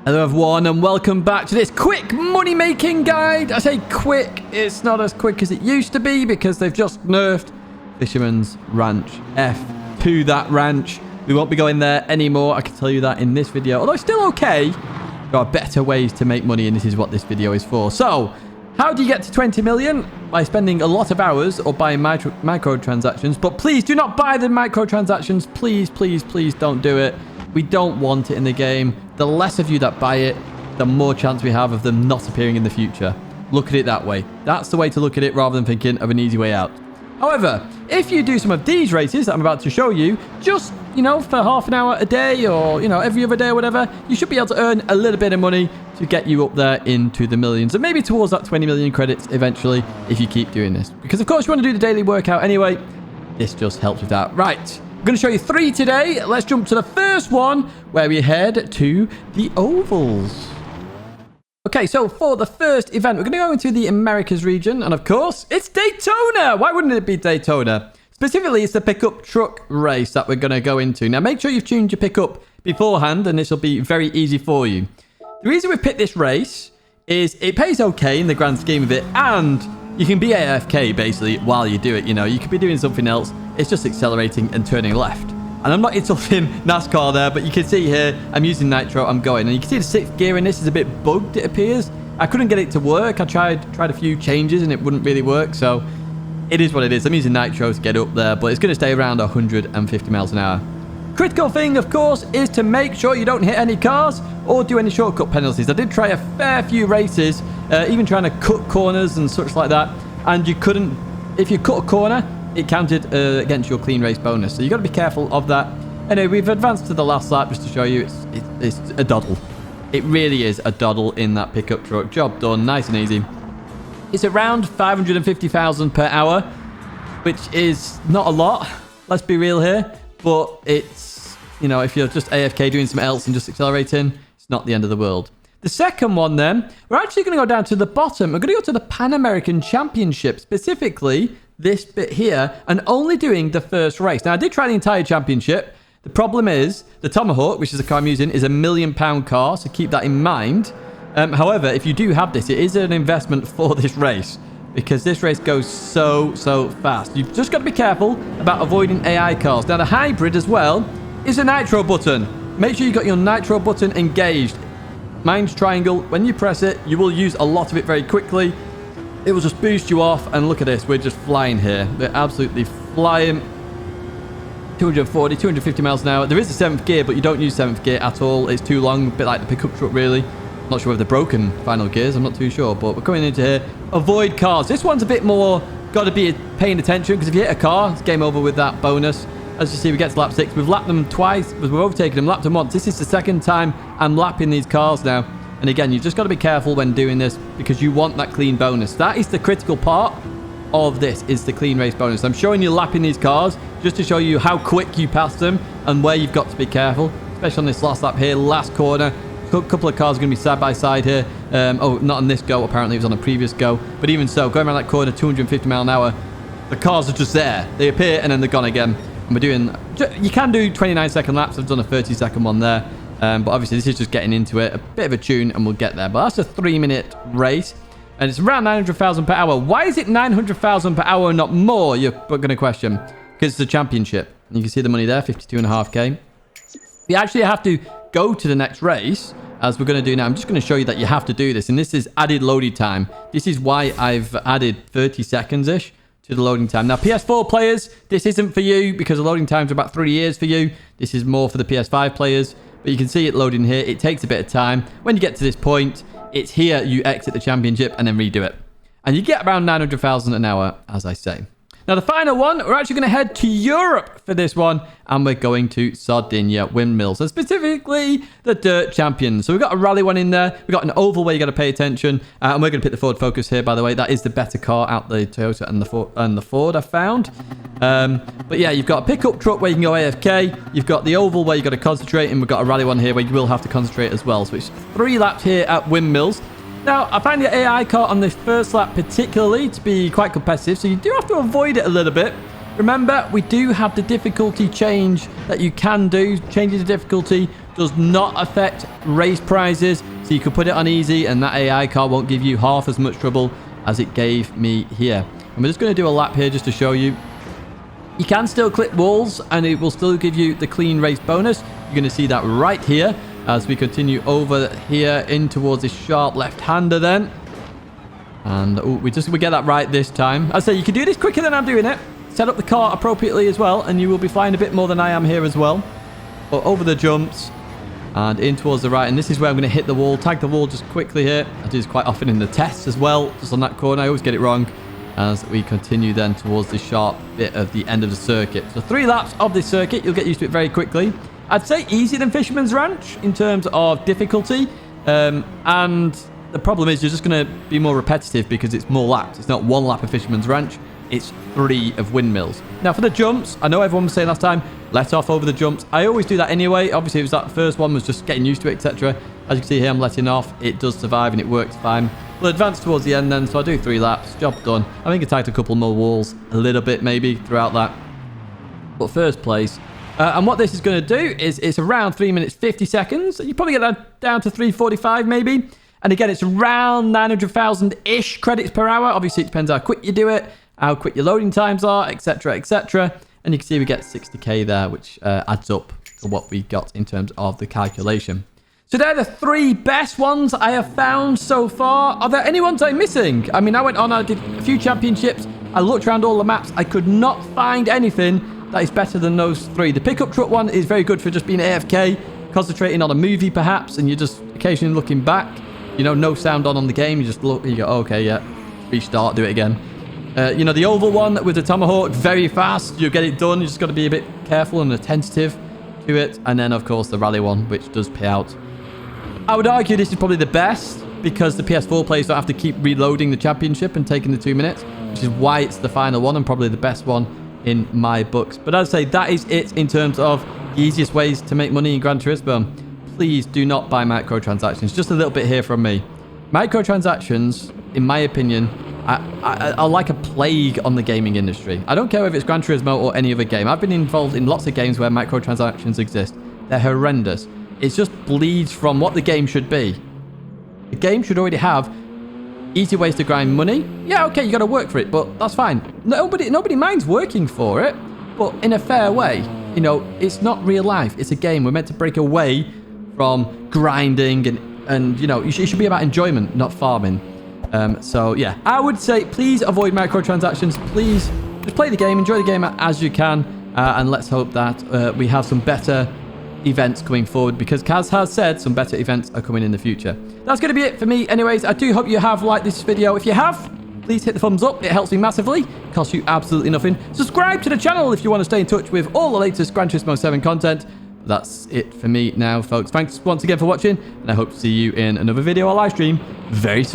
Hello everyone and welcome back to this quick money making guide. I say quick, it's not as quick as it used to be because they've just nerfed Fisherman's Ranch. F to that ranch. We won't be going there anymore, I can tell you that in this video. Although it's still okay, there are better ways to make money and this is what this video is for. So, how do you get to 20 million? By spending a lot of hours or buying microtransactions. But please do not buy the microtransactions. Please, please, please don't do it. We don't want it in the game. The less of you that buy it, the more chance we have of them not appearing in the future. Look at it that way. That's the way to look at it rather than thinking of an easy way out. However, if you do some of these races that I'm about to show you, just, for half an hour a day or, every other day or whatever, you should be able to earn a little bit of money to get you up there into the millions. And maybe towards that 20 million credits eventually if you keep doing this. Because, of course, you want to do the daily workout anyway. This just helps with that. Right. I'm going to show you 3 today. Let's jump to the first one where we head to the ovals. Okay, so for the first event, we're going to go into the Americas region. And of course, it's Daytona. Why wouldn't it be Daytona? Specifically, it's the pickup truck race that we're going to go into. Now, make sure you've tuned your pickup beforehand and this will be very easy for you. The reason we picked this race is it pays okay in the grand scheme of it. And you can be AFK basically while you do it. You could be doing something else. It's just accelerating and turning left. And I'm not insulting NASCAR there, but you can see here, I'm using nitro, I'm going. And you can see the 6th gear in this is a bit bugged, it appears. I couldn't get it to work. I tried a few changes and it wouldn't really work. So it is what it is. I'm using nitro to get up there, but it's going to stay around 150 miles an hour. Critical thing, of course, is to make sure you don't hit any cars or do any shortcut penalties. I did try a fair few races, even trying to cut corners and such like that. And you couldn't, if you cut a corner, it counted against your clean race bonus. So you've got to be careful of that. Anyway, we've advanced to the last lap just to show you it's a doddle. It really is a doddle in that pickup truck. Job done, nice and easy. It's around 550,000 per hour, which is not a lot. Let's be real here. But it's, if you're just AFK doing something else and just accelerating, it's not the end of the world. The second one then, we're actually going to go down to the bottom. We're going to go to the PanAmerican Championship, specifically this bit here, and only doing the first race. Now, I did try the entire championship. The problem is, the Tomahawk, which is the car I'm using, is a £1 million car, so keep that in mind. However, if you do have this, it is an investment for this race, because this race goes so fast. You've just got to be careful about avoiding AI cars. Now, the hybrid as well is a nitro button. Make sure you got your nitro button engaged. Mine's triangle. When you press it, you will use a lot of it very quickly. It will just boost you off. And look at this. We're just flying here. We're absolutely flying. 240, 250 miles an hour. There is a 7th gear, but you don't use 7th gear at all. It's too long. A bit like the pickup truck, really. Not sure if they're broken final gears. I'm not too sure. But we're coming into here. Avoid cars. This one's a bit more got to be paying attention, because if you hit a car, it's game over with that bonus. As you see, we get to lap 6. We've lapped them twice. We've overtaken them, lapped them once. This is the second time I'm lapping these cars now. And again, you've just got to be careful when doing this because you want that clean bonus. That is the critical part of this, is the clean race bonus. I'm showing you lapping these cars just to show you how quick you pass them and where you've got to be careful, especially on this last lap here, last corner. A couple of cars are going to be side by side here. Oh, not on this go. Apparently, it was on a previous go. But even so, going around that corner, 250 mile an hour, the cars are just there. They appear and then they're gone again. And we're doing, you can do 29-second laps. I've done a 30-second one there. But obviously, this is just getting into it. A bit of a tune, and we'll get there. But that's a 3-minute race. And it's around 900,000 per hour. Why is it 900,000 per hour and not more? You're going to question. Because it's a championship. And you can see the money there, 52.5k. We actually have to go to the next race, as we're going to do now. I'm just going to show you that you have to do this. And this is added loading time. This is why I've added 30 seconds-ish to the loading time. Now, PS4 players, this isn't for you because the loading times are about 3 years for you. This is more for the PS5 players. But you can see it loading here. It takes a bit of time. When you get to this point, it's here you exit the championship and then redo it. And you get around 900,000 an hour, as I say. Now, the final one, we're actually going to head to Europe for this one. And we're going to Sardinia Windmills. And specifically, the Dirt Champions. So we've got a rally one in there. We've got an oval where you got to pay attention. And we're going to pick the Ford Focus here, by the way. That is the better car out the Toyota and the Ford, I found. But yeah, you've got a pickup truck where you can go AFK. You've got the oval where you've got to concentrate. And we've got a rally one here where you will have to concentrate as well. So it's 3 laps here at Windmills. Now, I find the AI car on this first lap particularly to be quite competitive, so you do have to avoid it a little bit. Remember, we do have the difficulty change that you can do, changing the difficulty does not affect race prizes. So you can put it on easy and that AI car won't give you half as much trouble as it gave me here. And we're just going to do a lap here just to show you. You can still clip walls and it will still give you the clean race bonus. You're going to see that right here as we continue over here in towards this sharp left-hander then. And we get that right this time. I say you can do this quicker than I'm doing it. Set up the car appropriately as well and you will be flying a bit more than I am here as well. But over the jumps and in towards the right. And this is where I'm going to hit the wall. Tag the wall just quickly here. I do this quite often in the tests as well. Just on that corner. I always get it wrong. As we continue then towards the sharp bit of the end of the circuit. So 3 laps of this circuit. You'll get used to it very quickly. I'd say easier than Fisherman's Ranch in terms of difficulty. And the problem is you're just going to be more repetitive because it's more laps. It's not 1 lap of Fisherman's Ranch. It's 3 of windmills. Now for the jumps, I know everyone was saying last time, let off over the jumps. I always do that anyway. Obviously, it was that first one was just getting used to it, etc. As you can see here, I'm letting off. It does survive and it works fine. We'll advance towards the end then, so I do 3 laps. Job done. I think I tagged a couple more walls, a little bit maybe throughout that. But first place. And what this is going to do is it's around 3 minutes 50 seconds. You probably get that down to 3:45 maybe. And again, it's around 900,000-ish credits per hour. Obviously, it depends how quick you do it, how quick your loading times are, etc., etc. And you can see we get 60k there, which adds up to what we got in terms of the calculation. So they're the 3 best ones I have found so far. Are there any ones I'm missing? I mean, I went on, I did a few championships. I looked around all the maps. I could not find anything that is better than those 3. The pickup truck one is very good for just being AFK, concentrating on a movie perhaps, and you're just occasionally looking back. You know, no sound on the game. You just look, you go, okay, yeah, restart, do it again. You know, the oval one with the tomahawk, very fast. You'll get it done. You just got to be a bit careful and attentive to it. And then, of course, the rally one, which does pay out. I would argue this is probably the best because the PS4 players don't have to keep reloading the championship and taking the 2 minutes, which is why it's the final one and probably the best one in my books. But I'd say that is it in terms of the easiest ways to make money in Gran Turismo. Please do not buy microtransactions. Just a little bit here from me. Microtransactions, in my opinion, are like a plague on the gaming industry. I don't care if it's Gran Turismo or any other game. I've been involved in lots of games where microtransactions exist. They're horrendous. It just bleeds from what the game should be. The game should already have easy ways to grind money. Yeah, okay, you got to work for it, but that's fine. Nobody minds working for it, but in a fair way. You know, it's not real life. It's a game. We're meant to break away from grinding and you know, it should be about enjoyment, not farming. So yeah, I would say please avoid microtransactions. Please just play the game, enjoy the game as you can, and let's hope that we have some better events coming forward, because Kaz has said some better events are coming in the future. That's going to be it for me anyways. I do hope you have liked this video. If you have, please hit the thumbs up. It helps me massively. It costs you absolutely nothing. Subscribe to the channel if you want to stay in touch with all the latest Gran Turismo 7 content. That's it for me now, folks. Thanks once again for watching, and I hope to see you in another video or live stream very soon.